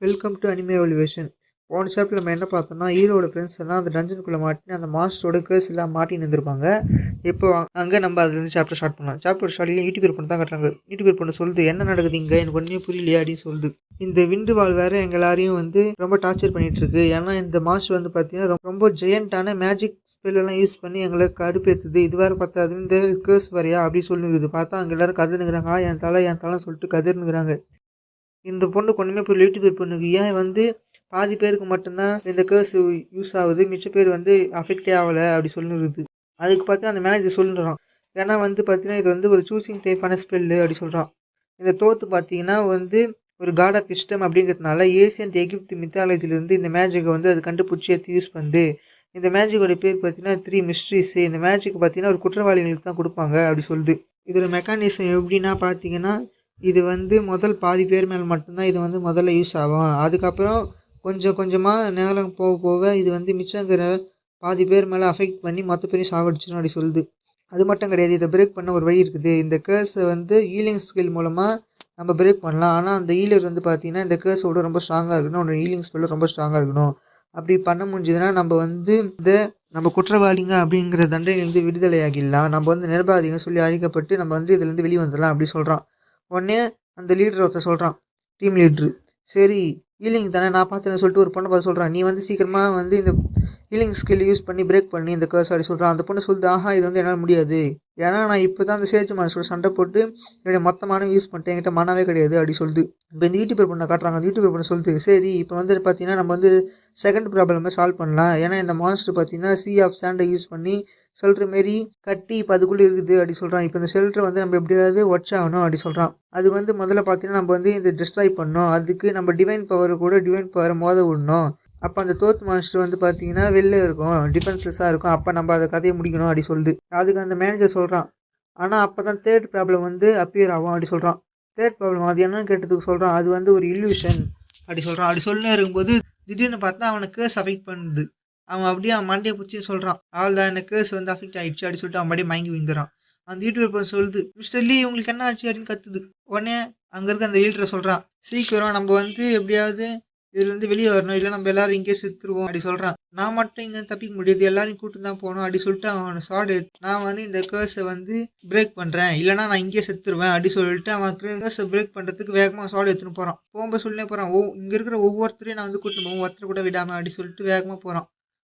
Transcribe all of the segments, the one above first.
Welcome to anime evolution. போன chapter நம்ம என்ன பார்த்தோம்னா, ஹீரோட ஃப்ரெண்ட்ஸ் எல்லாம் அந்த டஞ்சனுக்குள்ளே மாட்டினு அந்த மாஸ்டரோட கேர்ஸ் எல்லாம் மாட்டின்னு இருந்திருப்பாங்க. இப்போ அங்கே நம்ம அதுலேருந்து சாப்டர் ஸ்டார்ட் பண்ணலாம். சாப்டர் ஸ்டார்டிங்கில் யூடியூபர் பண்ணி தான் கட்டுறாங்க. யூடியூபர் பண்ண சொல்லுது, என்ன நடக்குது இங்கே, எனக்கு ஒன்றுமே புரியலையா அப்படின்னு சொல்லுது. இந்த விண்டு வால் வேறு எங்கள் எல்லாரையும் ரொம்ப டார்ச்சர் பண்ணிட்டு இருக்கு. ஏன்னா இந்த மாஸ்டர் பார்த்தீங்கன்னா ரொம்ப ஜெயண்டான மேஜிக் ஸ்பெல்லாம் யூஸ் பண்ணி எங்களை கடுப்பேற்றுது. இது வேறு பார்த்தாது இந்த கேர்ஸ் வரையா அப்படின்னு சொல்லுங்கிறது. பார்த்தா அங்கே எல்லாரும் கதனுங்கிறாங்க. என் தலைன்னு சொல்லிட்டு கதிர்னுங்கிறாங்க. இந்த பொண்ணுக்கு ஒன்றுமே புரியல. யூடியூபர் பொண்ணுக்கு ஏன் பாதி பேருக்கு மட்டும்தான் இந்த கேர்ஸ் யூஸ் ஆகுது, மிச்ச பேர் அஃபெக்டே ஆகலை அப்படி சொல்லிடுது. அதுக்கு பார்த்து அந்த மேனேஜர் சொல்லிடுறான். ஏன்னா பார்த்தீங்கன்னா இது ஒரு சூஸிங் டைப்பான ஸ்பெல்லு அப்படி சொல்கிறான். இந்த தோற்று பார்த்தீங்கன்னா ஒரு காட் ஆஃப் சிஸ்டம் அப்படிங்கிறதுனால ஏசியன்ட் எகிப்து மித்தாலஜிலேருந்து இந்த மேஜிக்கை அது கண்டுபிடிச்சி எடுத்து யூஸ் பண்ணுது. இந்த மேஜிக்கோட பேர் பார்த்தீங்கன்னா 3 மிஸ்ட்ரிஸு. இந்த மேஜிக் பார்த்தீங்கன்னா ஒரு குற்றவாளிகளுக்கு தான் கொடுப்பாங்க அப்படி சொல்லுது. இதோட மெக்கானிசம் எப்படின்னா பார்த்தீங்கன்னா, இது முதல் பாதி பேர் மேலே மட்டும்தான் இது முதல்ல யூஸ் ஆகும். அதுக்கப்புறம் கொஞ்சம் கொஞ்சமாக நேரம் போக போக இது மிச்சங்கிற பாதி பேர் மேலே அஃபெக்ட் பண்ணி மொத்த பேரையும் சாவடிச்சிடும் அப்படி சொல்லுது. அது மட்டும் கிடையாது, இதை பிரேக் பண்ண ஒரு வழி இருக்குது. இந்த கேர்ஸை ஹீலிங் ஸ்கில் மூலமாக நம்ம பிரேக் பண்ணலாம். ஆனால் அந்த ஹீலர் பார்த்தீங்கன்னா இந்த கேர்ஸோட ரொம்ப ஸ்ட்ராங்காக இருக்கணும், ஒரு ஹீலிங் ஸ்பெல்ல ரொம்ப ஸ்ட்ராங்காக இருக்கணும். அப்படி பண்ண முடிஞ்சதுன்னா நம்ம இந்த நம்ம குற்றவாளிங்க அப்படிங்கிற தண்டனையிலேருந்து விடுதலை ஆகிடலாம். நம்ம நிரபராதிங்க சொல்லி அழிக்கப்பட்டு நம்ம இதுலேருந்து வெளியே வந்துடலாம் அப்படி சொல்கிறான். உடனே அந்த லீடர் ஒருத்தர் சொல்கிறான், டீம் லீட்ரு, சரி ஹீலிங் தானே நான் பார்த்துன்னு சொல்லிட்டு ஒரு பொண்ணை பார்த்து சொல்கிறான், நீ சீக்கிரமாக இந்த ஹீலிங் ஸ்கில் யூஸ் பண்ணி பிரேக் பண்ணி இந்த கேர்ஸ் அப்படி சொல்கிறான். அந்த பொண்ணு சொல்லுது, ஆஹா இது என்னால் முடியாது. ஏன்னா நான் இப்போ தான் அந்த சேஜ் மாஸ்டரோட சண்டை போட்டு என்னுடைய மொத்தமான யூஸ் பண்ணிட்டேன், என்கிட்ட மனவே கிடையாது அப்படி சொல்லுது. இப்போ இந்த யூடியூபர் பொண்ணை காட்டுறாங்க. அந்த யூடியூபர் பொண்ணை சொல்லுது, சரி இப்போ பார்த்தீங்கன்னா நம்ம செகண்ட் ப்ராப்ளமே சால்வ் பண்ணலாம். ஏன்னா இந்த மாஸ்டர் பார்த்தீங்கன்னா சி ஆஃப் சாண்டை யூஸ் பண்ணி ஷெல்டர் மாரி கட்டி இப்போ அதுக்குள்ளே இருக்குது அப்படி சொல்கிறான். இப்போ இந்த ஷெல்டர் நம்ம எப்படியாவது ஒட்ச் ஆகணும் அப்படி சொல்கிறான். அது முதல்ல பார்த்தீங்கன்னா நம்ம இதை டிஸ்ட்ராய் பண்ணணும். அதுக்கு நம்ம டிவைன் பவர் கூட டிவைன் பவரை மோத விடணும். அப்போ அந்த தோத் மாஸ்டர் பார்த்தீங்கன்னா வெளில இருக்கும், டிஃபென்ஸ்லெஸ்ஸாக இருக்கும். அப்போ நம்ம அதை கதையை முடிக்கணும் அப்படி சொல்லுது. அதுக்கு அந்த மேனேஜர் சொல்கிறான், ஆனால் அப்போ தான் தேர்ட் ப்ராப்ளம் அப்பியர் ஆகும் அப்படி சொல்கிறான். தேர்ட் ப்ராப்ளம் அது என்னன்னு கேட்டதுக்கு சொல்கிறான், அது ஒரு இல்யூஷன் அப்படி சொல்கிறான். அப்படி சொல்லி இருக்கும்போது திடீர்னு பார்த்தா அவனுக்கு கேர்ஸ் அஃபெக்ட் பண்ணுது. அவன் அப்படியே அவன் மண்டையை பிடிச்சி சொல்கிறான், அவள் தான் எனக்கு கேர்ஸ் அஃபெக்ட் ஆகிடுச்சு அப்படி சொல்லிட்டு அவன் மறுபடியும் மயங்கி விழுந்துறான். அந்த யூடியூபர் சொல்லுது, மிஸ்டர் லீ உங்களுக்கு என்ன ஆச்சு அப்படின்னு கத்துது. உடனே அங்கே இருக்க அந்த லீடரை சொல்கிறான், சீக்கிரம் நம்ம எப்படியாவது இதுலேருந்து வெளியே வரணும், இல்லை நம்ம எல்லாரும் இங்கே செத்துருவோம் அப்படி சொல்கிறான். நான் மட்டும் இங்கே தப்பிக்க முடியாது, எல்லாரும் கூட்டு தான் போகணும் அப்படி சொல்லிட்டு அவன் ஷார்ட் நான் இந்த கேர்ஸை பிரேக் பண்ணுறேன், இல்லைனா நான் இங்கே செத்துருவேன் அப்படி சொல்லிட்டு அவன் கேர்ஸை பிரேக் பண்ணுறதுக்கு வேகமாக ஷார்ட் எடுத்துன்னு போகிறான். போகும்போது சொல்லினே போகிறான், இங்கே இருக்கிற ஒவ்வொருத்தரையும் நான் கூட்டு போவோம், ஒருத்தர் கூட விடாமல் அப்படி சொல்லிட்டு வேகமாக போகிறான்.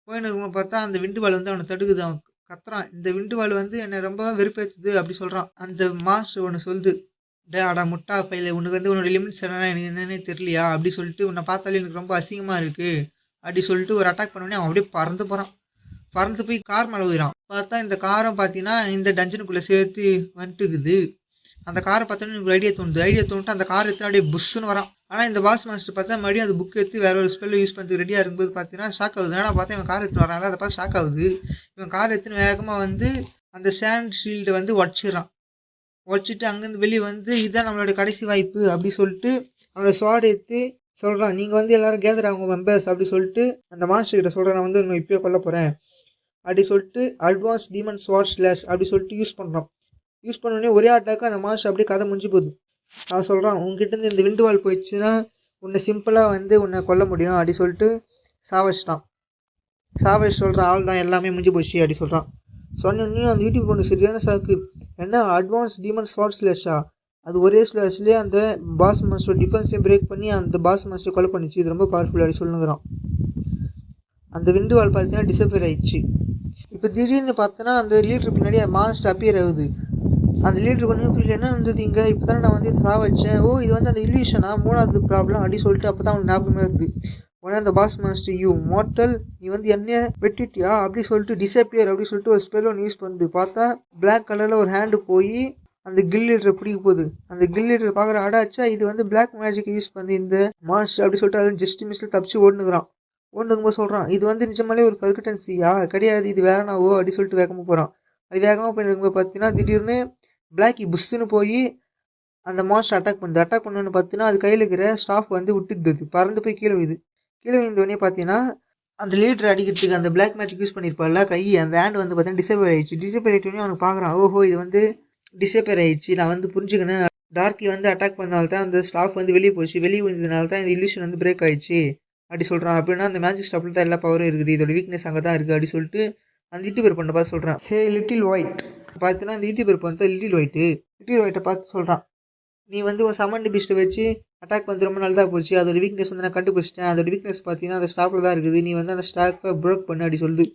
போயின்னு இருக்கும்போது பார்த்தா அந்த விண்டுவாள் அவனை தடுக்குது. அவன் கத்துறான், இந்த விண்டுவாள் என்னை ரொம்ப வெறுப்பேற்றுது அப்படி சொல்கிறான். அந்த மாஸ்டர் ஒன்று சொல்லுது, டே அடா முட்டா பையில உனக்கு உன்னோட லிமிட்ஸ் என்னன்னா எனக்கு என்னன்னே தெரியலையா அப்படி சொல்லிட்டு உன்னை பார்த்தாலே எனக்கு ரொம்ப அசிங்கமாக இருக்குது அப்படி சொல்லிட்டு ஒரு அட்டாக் பண்ணோடனே அவன் அப்படியே பறந்து போகிறான். பறந்து போய் கார் மேலே போயிடான். பார்த்தா இந்த காரம் பார்த்தீங்கன்னா இந்த டஞ்சனுக்குள்ளே சேர்த்து வந்துட்டுக்குது. அந்த காரை பார்த்தோன்னே எனக்கு ஐடியா தோணுட்டு அந்த கார் எடுத்து அப்படியே புஷ்ஷுன்னு வரான். ஆனால் இந்த பாஸ் மாஸ்டர் பார்த்தா மறுபடியும் அந்த புக் எடுத்து வேற ஒரு ஸ்பெல்லை யூஸ் பண்ணுறது ரெடியாக இருக்கும்போது பார்த்தீங்கன்னா ஷாக் ஆகுது. ஏன்னா பார்த்தா இவன் கார் எடுத்துன்னு வராங்களா, அதை பார்த்து ஷாக் ஆகுது. இவன் கார் எடுத்துன்னு வேகமாக அந்த ஸ்டாண்ட் ஷீல்டை உடச்சிடறான். உடச்சிட்டு அங்கேருந்து வெளியே இதுதான் நம்மளோட கடைசி வாய்ப்பு அப்படி சொல்லிட்டு அவனோட ஸ்வாட் எடுத்து சொல்கிறான், நீங்கள் எல்லோரும் கேதர் ஆகும் மெம்பர்ஸ் அப்படி சொல்லிட்டு அந்த மாஸ்டர் கிட்ட சொல்கிறேன், நான் இன்னும் இப்போயே கொல்ல போகிறேன் அப்படி சொல்லிட்டு அட்வான்ஸ் டீமன் ஸ்வாட் ஸ்லாஷ் அப்படி சொல்லிட்டு யூஸ் பண்ணுறான். யூஸ் பண்ணோடனே ஒரே அட்டாக்கு அந்த மாஸ்டர் அப்படியே கதை முடிஞ்சு போகுது. அவன் சொல்கிறான், உங்ககிட்ட இந்த விண்டு வால் போயிடுச்சுன்னா உன்னை சிம்பிளாக உன்னை கொல்ல முடியும் அப்படி சொல்லிட்டு சாவச்சிட்டான். சொல்கிறான், ஆள் தான் எல்லாமே முடிஞ்சு போச்சு அப்படி சொல்கிறான். சொன்னோடனே அந்த யூடியூப் பொண்ணு சரியான சாக்கு, என்ன அட்வான்ஸ் டீமன் ஸ்வாட் ஸ்லாஷா, அது ஒரே ஸ்லாஷ்லேயே அந்த பாஸ் மாஸ்டர் டிஃபென்ஸையும் பிரேக் பண்ணி அந்த பாஸ் மாஸ்டர் கொலை பண்ணிச்சு, இது ரொம்ப பவர்ஃபுல் அப்படி சொல்லுங்கிறான். அந்த விண்டு வால் பார்த்தீங்கன்னா டிசப்பியர் ஆயிடுச்சு. இப்போ திடீர்னு பார்த்தோன்னா அந்த லீடர் பின்னாடி மாஸ்டர் அப்பியர் ஆகுது. அந்த லீடர் பண்ணி என்ன இருந்தது இங்கே, இப்போ தானே நான் இதை சாவச்சேன், இது அந்த இல்யூஷனா, மூணாவது ப்ராப்ளம் அப்படி சொல்லிட்டு அப்போ தான் அவனுக்கு ஞாபகமே இருக்குது. உடனே அந்த பாஸ் மாஸ்டர், யூ மார்டல், நீ என்னைய வெட்டிட்டியா அப்படி சொல்லிட்டு டிசப்பியர் அப்படி சொல்லிட்டு ஒரு ஸ்பெல் ஒன்று யூஸ் பண்ணுது. பார்த்தா பிளாக் கலரில் ஒரு ஹேண்டு போய் அந்த கில் லீடரை பிடிக்க போகுது. அந்த கில் லீடர் பார்க்குற அடாச்சா இது பிளாக் மேஜிக் யூஸ் பண்ணி இந்த மாஸ்டர் அப்படி சொல்லிட்டு அது ஜஸ்ட் மிஸ்ஸில் தப்பிச்சு ஓடுனுக்குறான். ஓடுனுக்கும்போது சொல்கிறான், இது நிஜமாலே ஒரு ஃபர்கட்டன்சியா கிடையாது, இது வேறனாவோ அப்படி சொல்லிட்டு வேகமாக போகிறான். அது வேகமாக போயிருக்கும்போது பார்த்தீங்கன்னா திடீர்னு பிளாக்கி புஷ்ஷுன்னு போய் அந்த மாஸ்டர் அட்டாக் பண்ணுது. அட்டாக் பண்ணோன்னு பார்த்தீங்கன்னா அது கையில் இருக்கிற ஸ்டாஃப் விட்டுக்குது, பறந்து போய் கீழே விழுது. கீழே விழுந்தோடனே பார்த்தீங்கன்னா அந்த லீடர் அடிக்கிறதுக்கு அந்த பிளாக் மேஜிக் யூஸ் பண்ணியிருப்பாள்ல கை, அந்த ஹேண்ட் பார்த்தீங்கன்னா டிசேபிள் ஆயிடுச்சு. டிசேபிள் ஆகிட்டோடனே அவனுக்கு பார்க்குறான், ஓஹோ இது டிசேபிள் ஆயிடுச்சு, நான் புரிஞ்சுக்கினேன் டார்க்கி வந்து அட்டாக் பண்ணால தான் அந்த ஸ்டாஃப் வந்து வெளியே போச்சு. வெளியே வந்ததுனால தான் இந்த இல்லூஷன் வந்து பிரேக் ஆயிடுச்சு அப்படி சொல்கிறான். அப்படின்னா அந்த மேஜிக் ஸ்டாஃபில் தான் எல்லா பவரும் இருக்குது, இதோட வீக்னஸ் அங்கே தான் இருக்குது அப்படி சொல்லிட்டு அந்த யூடியூபர் பண்ண பார்த்து சொல்கிறான். ஹே லிட்டில் ஒயிட் பார்த்தீங்கன்னா அந்த யூடியூபர் வந்து லிட்டில் ஒயிட்டை பார்த்து சொல்கிறான். நீ வந்து ஒரு சமண்ட் பீஸ்ட்டை வச்சு அட்டாக் வந்து ரொம்ப நல்லா போச்சு, அதோட வீக்னஸ் வந்து நான் கண்டுபிடிச்சிட்டேன், அதோட வீக்னஸ் பார்த்தீங்கன்னா அந்த ஸ்டாஃபில் தான் இருக்குது, நீ வந்து அந்த ஸ்டாஃபை ப்ரோக் பண்ணு அப்படி சொல்லுது.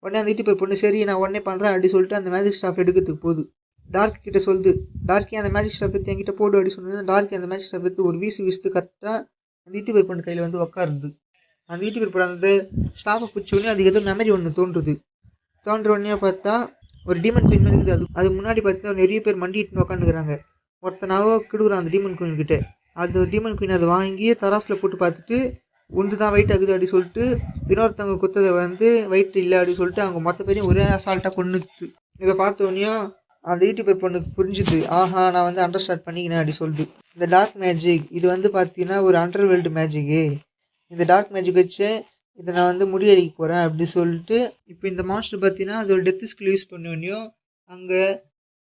உடனே அந்த யூடியூபர் பொண்ணு சரி நான் உடனே பண்ணுறேன் அப்படி சொல்லிட்டு அந்த மேஜிக் ஸ்டாஃப் எடுக்கிறதுக்கு போகுது. டார்க் கிட்ட சொல்லுது, டார்க்கி அந்த மேஜிக் ஸ்டாஃப் எடுத்து என்கிட்ட போடு அப்படி சொன்னது. டார்க்கி அந்த மேஜிக் ஸ்டாஃப் எடுத்து ஒரு வீசு கரெக்டாக அந்த யூடியூபர் பொண்ணு கையில் வந்து உட்காருது. அந்த யூடியூபர் பொண்ணு அந்த ஸ்டாஃபை பிடிச்ச உடனே அதுக்கு ஏதோ மெமரி ஒன்று தோன்றுற உடனே பார்த்தா ஒரு டீமன் குயின் இருக்குது. அது முன்னாடி பார்த்தா நிறைய பேர் மண்டிட்டு உட்காந்துக்கிறாங்க. ஒருத்தனாவோ கிடுக்குறான் அந்த டீமன் குயின் கிட்டே. அது டீமன் குயின் அதை வாங்கி தராசில் போட்டு பார்த்துட்டு ஒன்று தான் வெயிட் ஆகுது அப்படி சொல்லிட்டு இன்னொருத்தவங்க குத்ததை வந்து வெயிட் இல்லை அப்படி சொல்லிட்டு அவங்க மொத்த பேரையும் ஒரே அசால்ட்டாக கொண்டுது. இதை பார்த்தோன்னையும் அந்த யூடியூபர் பொண்ணுக்கு புரிஞ்சுது, ஆஹா நான் வந்து அண்டர்ஸ்டாண்ட் பண்ணிக்கினேன் அப்படி சொல்லுது. இந்த டார்க் மேஜிக் இது வந்து பார்த்தீங்கன்னா ஒரு அண்டர் வேர்ல்டு மேஜிக்கு, இந்த டார்க் மேஜிக் வச்சு இதை நான் வந்து முடியடிக்க போகிறேன் அப்படி சொல்லிட்டு இப்போ இந்த மாஸ்டர் பார்த்தீங்கன்னா அதோட டெத்து ஸ்கில் யூஸ் பண்ணோன்னையும் அங்கே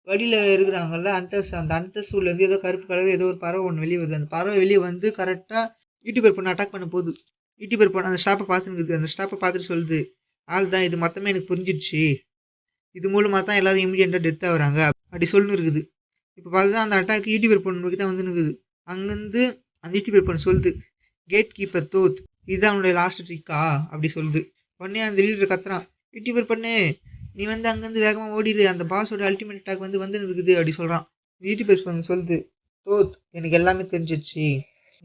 வழியில் இருக்கிறாங்கல்ல அண்டர்ஸ், அந்த அண்டர்ஸ் உள்ளது ஏதோ கருப்பு கலர் ஏதோ ஒரு பறவை ஒன்று வெளியே வருது. அந்த பறவை வெளியே வந்து கரெக்டாக யூடியூபர் பொண்ணு அட்டாக் பண்ண போகுது. யூடியூபர் பொண்ணு அந்த ஸ்டாப்பை பார்த்துருக்குது. அந்த ஸ்டாப்பை பார்த்துட்டு சொல்லுது, ஆள் தான் இது மொத்தமே எனக்கு புரிஞ்சிடுச்சு, இது மூலமாக தான் எல்லோரும் இமீடியட்டாக டெத் ஆகுறாங்க அப்படி சொல்லின்னு இருக்குது. இப்போ பார்த்தா அந்த அட்டாக் யூடியூபர் பொண்ணுக்கு தான் வந்து இருக்குது. அங்கேருந்து அந்த யூடியூபர் பொண்ணு சொல்லுது, கேட் கீப்பர் தோத், இதுதான் அவனுடைய லாஸ்ட் ட்ரிக்கா அப்படி சொல்லுது. உடனே அந்த லீடர் கத்துறான், யூடியூபர் பொண்ணு நீ வந்து அங்கேருந்து வேகமாக ஓடிடு, அந்த பாஸோட அல்டிமேட் அட்டாக் வந்து இருக்குது அப்படி சொல்கிறான். யூடியூபர் பொண்ணு சொல்லுது, தோத் எனக்கு எல்லாமே தெரிஞ்சிடுச்சு,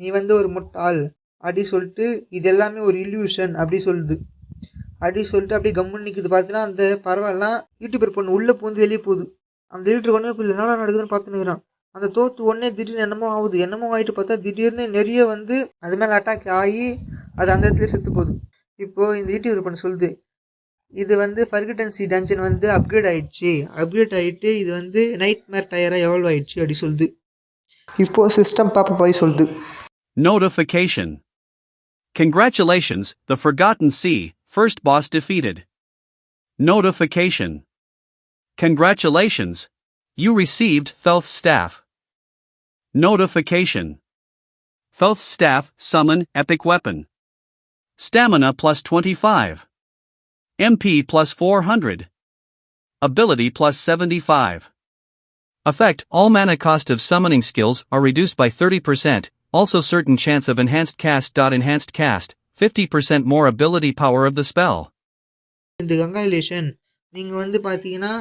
நீ வந்து ஒரு முட்டாள் அப்படி சொல்லிட்டு இது எல்லாமே ஒரு இல்யூஷன் அப்படி சொல்லுது. அப்படி சொல்லிட்டு அப்படியே கம்முன்னு நிற்குது. பார்த்தீங்கன்னா அந்த பரவாயில்லாம் யூடியூபர் பொண்ணு உள்ளே பூந்து வெளியே போகுது. அந்த லீடர் ஒன்றே இப்போ என்னடா நடக்குதுன்னு பார்த்துன்னுக்குறான். அந்த தோத்து ஒன்றே திடீர்னு என்னமோ ஆகிட்டு பார்த்தா திடீர்னு நிறைய வந்து அது மேலே அட்டாக் ஆகி அது அந்த இடத்துல செத்து போகுது. இப்போது இந்த யூடியூபர் பொண்ணு சொல்லுது, இது வந்து ஃபர்கட்டன்சி டஞ்சன் வந்து அப்கிரேட் ஆகிட்டு இது வந்து நைட் மேர் டயராக எவால்வ் ஆகிடுச்சு அப்படி சொல்லுது. இப்போது சிஸ்டம் பாப்பா போய் சொல்லுது, Notification. Congratulations, the Forgotten Sea, first boss defeated. Notification. Congratulations. You received Thoth's staff. Notification. Thoth's staff, summon, epic weapon. Stamina plus 25. MP plus 400. Ability plus 75. Effect, all mana cost of summoning skills are reduced by 30%, also certain chance of enhanced cast. Enhanced cast, 50% more ability power of the spell. இந்த congratulation, நீங்கள் வந்து பார்த்தீங்கன்னா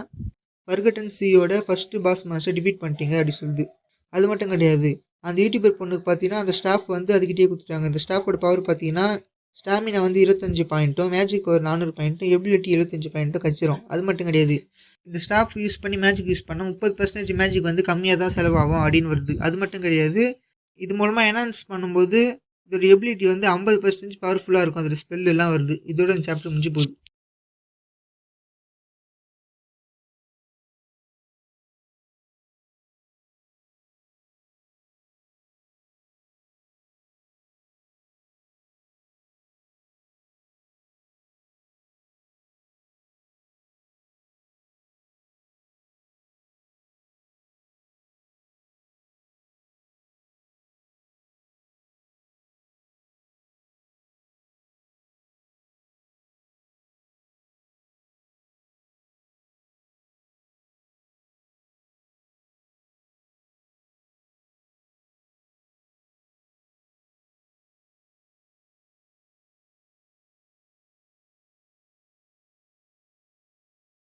forgotten சீயோட first boss master defeat பண்ணிட்டீங்க அப்படி சொல்லுது. அது மட்டும் கிடையாது, அந்த யூடியூபர் பொண்ணுக்கு பார்த்தீங்கன்னா அந்த ஸ்டாஃப் வந்து அதுக்கிட்டே கொடுத்துட்டாங்க. அந்த ஸ்டாஃபோட பவர் பார்த்தீங்கன்னா ஸ்டாமினா வந்து 25 பாயிண்ட்டும், மேஜிக் ஒரு 400 பாயிண்ட்டும், எபிலிட்டி 75 பாயிண்ட்டும் கச்சிரும். அது மட்டும் கிடையாது, இந்த ஸ்டாஃப் யூஸ் பண்ணி மேஜிக் யூஸ் பண்ணால் 30% மேஜிக் வந்து கம்மியாக தான் செலவாகும் அப்படின்னு வருது. அது மட்டும் கிடையாது, இது மூலமாக என்ஹான்ஸ் பண்ணும்போது இதோட எபிலிட்டி வந்து 50% பவர்ஃபுல்லாக இருக்கும். அதோட ஸ்பெல் எல்லாம் வருது. இதோட இந்த சாப்டர் முடிஞ்சு போகுது.